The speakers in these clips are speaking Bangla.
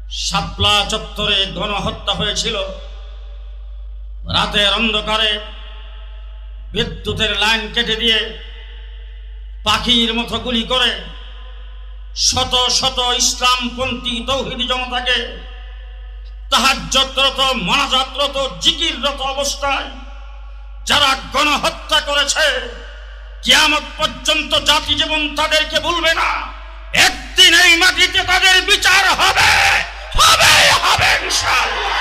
শাপলা চত্বরে গণহত্যা হয়েছিল। রাতের অন্ধকারে বিদ্যুতের লাইন কেটে দিয়ে পাখির মতো গুলি করে শত শত ইসলামপন্থী তৌহিদি জনতাকে তাহাজ্জুদরত, মোনাজাতরত, জিকিররত অবস্থায় যারা গণহত্যা করেছে, কিয়ামত পর্যন্ত জাতি জীবন তাদেরকে ভুলবে না। একদিন এই মাটিতে তাদের বিচার হবে, হবে, হবে ইনশাআল্লাহ।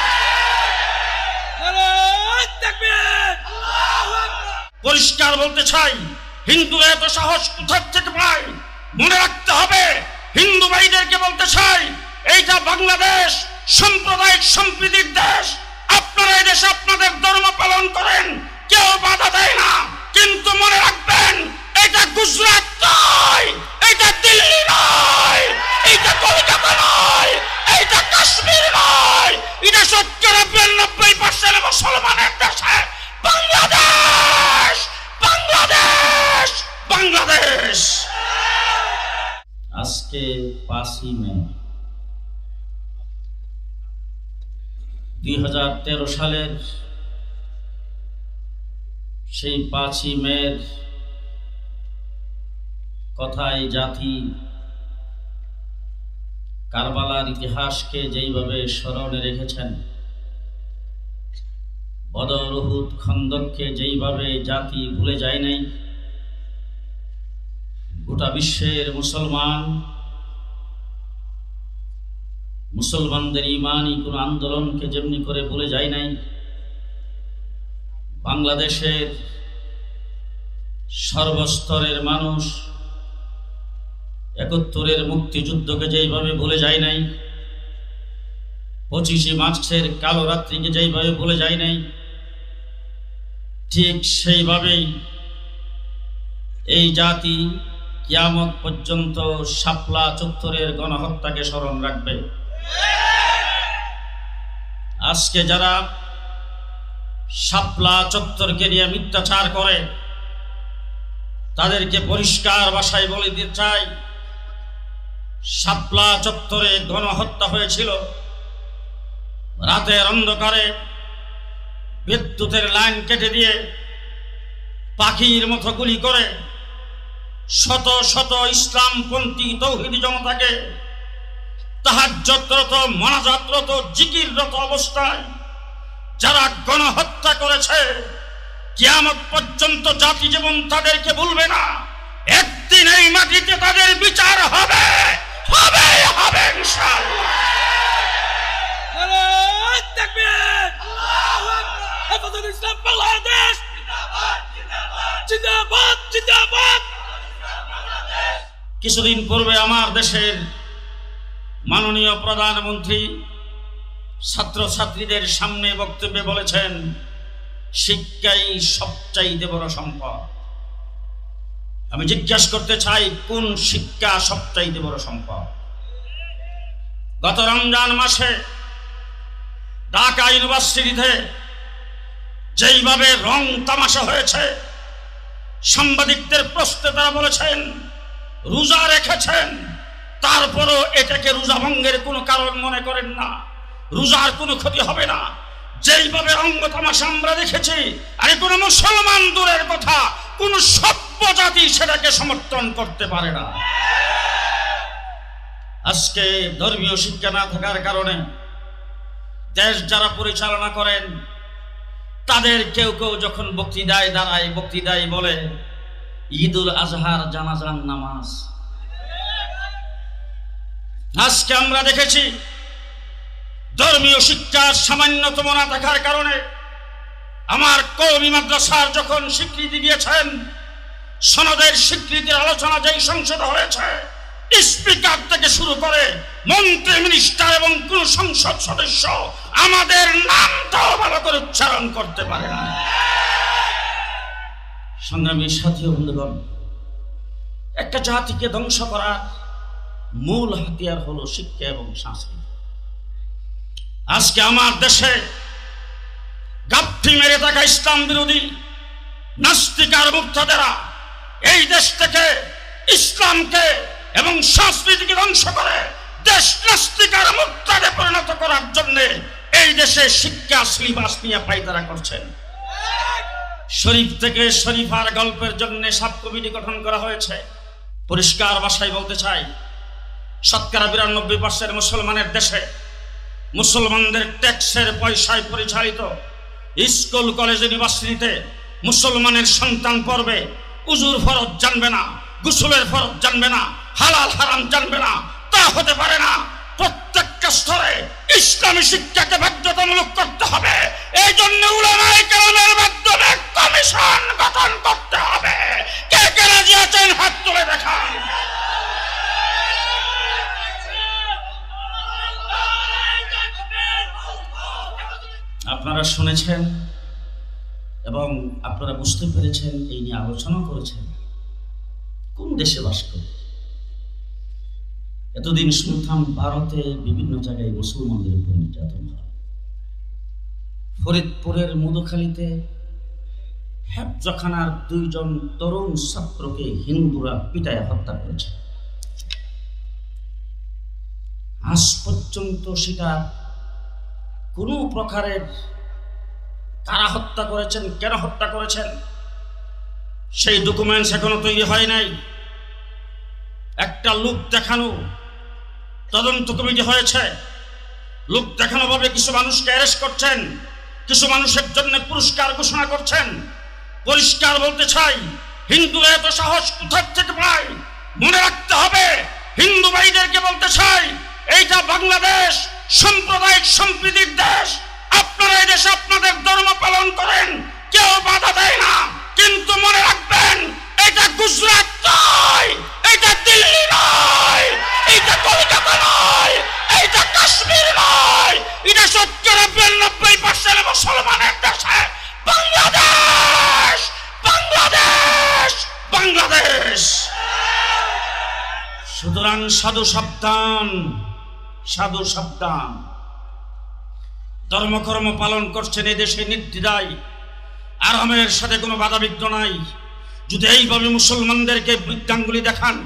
পরিষ্কার বলতে চাই, হিন্দুরা এত সাহস কোথা থেকে পায়? মনে রাখতে হবে, হিন্দু ভাইদেরকে বলতে চাই, এইটা বাংলাদেশ সাম্প্রদায়িক সম্প্রীতির দেশ। আপনারা এই দেশে আপনাদের ধর্ম পালন করেন, কেউ বাধা দেয় না, কিন্তু মনে রাখবেন এটা গুজরাট নয়, এটা দিল্লি নয়, এটা কলকাতা নয়, এটা কাশ্মীর নয়, এটা 90% মুসলমানের দেশে বাংলাদেশ, বাংলাদেশ, বাংলাদেশ। আজকে 5ই মে 2013 সালের সেই 5ই মের কথায় জাতি কারবালার ইতিহাসকে যেইভাবে স্মরণে রেখেছেন, বদর, উহুদ, খন্দককে যেইভাবে জাতি ভুলে যায় নাই, গোটা বিশ্বের মুসলমানদের ইমানি কোন আন্দোলনকে যেমনি করে ভুলে যায় নাই, বাংলাদেশের সর্বস্তরের মানুষ 71-এর মুক্তিযুদ্ধকে যেইভাবে ভুলে যায় নাই, 25শে মার্চের কালো রাত্রিকে যেইভাবে ভুলে যায় নাই, ঠিক সেইভাবেই এই জাতি কিয়ামত পর্যন্ত শাপলা চত্বরের গণহত্যাকে স্মরণ রাখবে। আজকে যারা শাপলা চত্বরকে নিয়ে মিথ্যাচার করে, তাদেরকে পরিষ্কার ভাষায় বলে দিতে চাই, শাপলা চত্বরে গণহত্যা হয়েছিল। রাতের অন্ধকারে বিদ্যুতের লাইন কেটে দিয়ে পাখির মতো গুলি করে শত শত ইসলামপন্থী তৌহিদি জনতাকে তাহাজ্জুদরত, মোনাজাতরত, জিকিররত অবস্থায় যারা গণহত্যা করেছে, কিয়ামত পর্যন্ত জাতি জীবন তাদেরকে ভুলবে না। একদিন এই মাটিতে তাদের বিচার হবে, হবে, হবে ইনশাআল্লাহ। কিছুদিন পূর্বে আমার দেশের মাননীয় প্রধানমন্ত্রী ছাত্রছাত্রীদের সামনে বক্তব্যে বলেছেন, শিক্ষাই সবচাইতে বড় সম্পদ। আমি জিজ্ঞাসা করতে চাই, কোন শিক্ষা সবচাইতে বড় সম্পদ? গত রমজান মাসে ঢাকা ইউনিভার্সিটিতে যেইভাবে রং তামাশা হয়েছে, সাংবাদিকদের প্রশ্নে তারা বলেছেন রোজা রেখেছেন, তারপরও এটাকে রোজা ভঙ্গের কোনো কারণ মনে করেন না, রোজার কোনো ক্ষতি হবে না। যেইভাবে রঙ্গ তামাশা আমরা দেখেছি, আরে কোন মুসলমান দূরের কথা, কোন সভ্য জাতি সেটাকে সমর্থন করতে পারে না। আজকে ধর্মীয় শিক্ষা না থাকার কারণে দেশ যারা পরিচালনা করেন, তাদের কেউ কেউ যখন বক্তৃতায় দাঁড়ায়, বক্তৃতায় বলে ঈদুল আজহার জানাজার নামাজ। আজকে আমরা দেখেছি ধর্মীয় শিক্ষার সামান্যতম না থাকার কারণে আমার কওমি মাদ্রাসার যখন স্বীকৃতি দিয়েছেন, সনদের স্বীকৃতির আলোচনা যেই সংসদ হয়েছে, স্পিকার থেকে শুরু করে মন্ত্রী, মিনিস্টার এবং কোন সংসদ সদস্য আমাদের নামটাও ভালো করে উচ্চারণ করতে পারে না। সংগ্রামী সাথী ও বন্ধুগণ, একটা জাতিকে ধ্বংস করার মূল হাতিয়ার হলো শিক্ষা এবং সংস্কৃতি। আজকে আমার দেশে গাপ্পি মেরে থাকা ইসলাম বিরোধী নাস্তিক আর মুক্তাদেরা এই দেশ থেকে ইসলামকে এবং সংস্কৃতিকে ধ্বংস করে দেশ নাস্তিক আর মুক্তাদে দেশে শিক্ষা সিলেবাস নিয়ে পায়তারা করছেন। শরীফ থেকে শরীফার গল্পের জন্য সাব কমিটি গঠন করা হয়েছে। পরিষ্কার ভাষায় বলতে চাই, শতকরা 92% মুসলমানের দেশে মুসলমানদের ট্যাক্সের পয়সায় পরিচালিত স্কুল কলেজ ইউনিভার্সিটিতে মুসলমানের সন্তান পড়বে, উজুর ফরজ জানবে না, গোসলের ফরজ জানবে না, হালাল হারাম জানবে না, তা হতে পারে না। প্রত্যেকটা স্তরে ইসলামী শিক্ষাকে বাধ্যতামূলক করতে হবে। এই জন্য উলামায়ে কেরামের মাধ্যমে কমিশন গঠন করতে হবে। কে কে রাজি আছেন হাত তুলে দেখান। আপনারা শুনেছেন এবং আপনারা বুঝতে পেরেছেন, এই নিয়ে আলোচনা করেছেন। কোন দেশে বাস করে? এতদিন শুনতাম ভারতে বিভিন্ন জায়গায় মুসলমানদের উপর নির্যাতন হয়। ফরিদপুরের মধুখালীতে হেফজখানার 2 জন তরুণ ছাত্রকে হিন্দুরা পিটায় হত্যা করেছে। আজ পর্যন্ত সেটা কোনো প্রকারের কারা হত্যা করেছেন, কেন হত্যা করেছেন, সেই ডকুমেন্টস এখনো তৈরি হয় নাই। একটা লোক দেখানো তদন্ত কমিটি হয়েছে, লোক দেখানো ভাবে কিছু মানুষকে অ্যারেস্ট করছেন, কিছু মানুষের জন্য পুরস্কার ঘোষণা করছেন। পরিষ্কার বলতে চাই, হিন্দুরা এত সাহস কোথা থেকে পায়? মনে রাখতে হবে, হিন্দু ভাইদেরকে বলতে চাই, এইটা বাংলাদেশ সাম্প্রদায়িক সম্প্রীতির দেশ। আপনারা এই দেশে আপনাদের ধর্ম পালন করেন, কেউ বাধা দেয় না, কিন্তু মনে রাখবেন, এটা গুজরাট নয়, এটা দিল্লি নয়, এটা কলকাতা নয়, এটা কাশ্মীর নয়, এটা 90% মুসলমানের দেশে বাংলাদেশ, বাংলাদেশ, বাংলাদেশ। সুতরাং সাধু সাবধান, সাধু সাবধান। ধর্মকর্ম পালন করছেন এই দেশে নির্দ্বিধায়, আরামের সাথে কোনো বাধা বিঘ্ন নাই। যদি এইভাবে মুসলমানদেরকে বৃদ্ধাঙ্গুলি দেখান,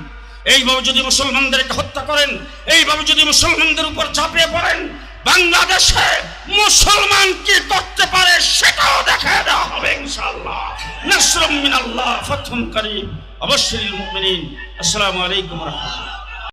এইভাবে যদি মুসলমানদেরকে হত্যা করেন, এইভাবে যদি মুসলমানদের উপর ঝাঁপিয়ে পড়েন, বাংলাদেশে মুসলমান কি করতে পারে সেটাও দেখায় দেওয়া হবে ইনশাআল্লাহ। নাসরুম মিনাল্লাহ, ফাতহুন কারীম, অবশ্যই মুমিনিন। আসসালামু আলাইকুম ওয়া রাহমাতুল্লাহ।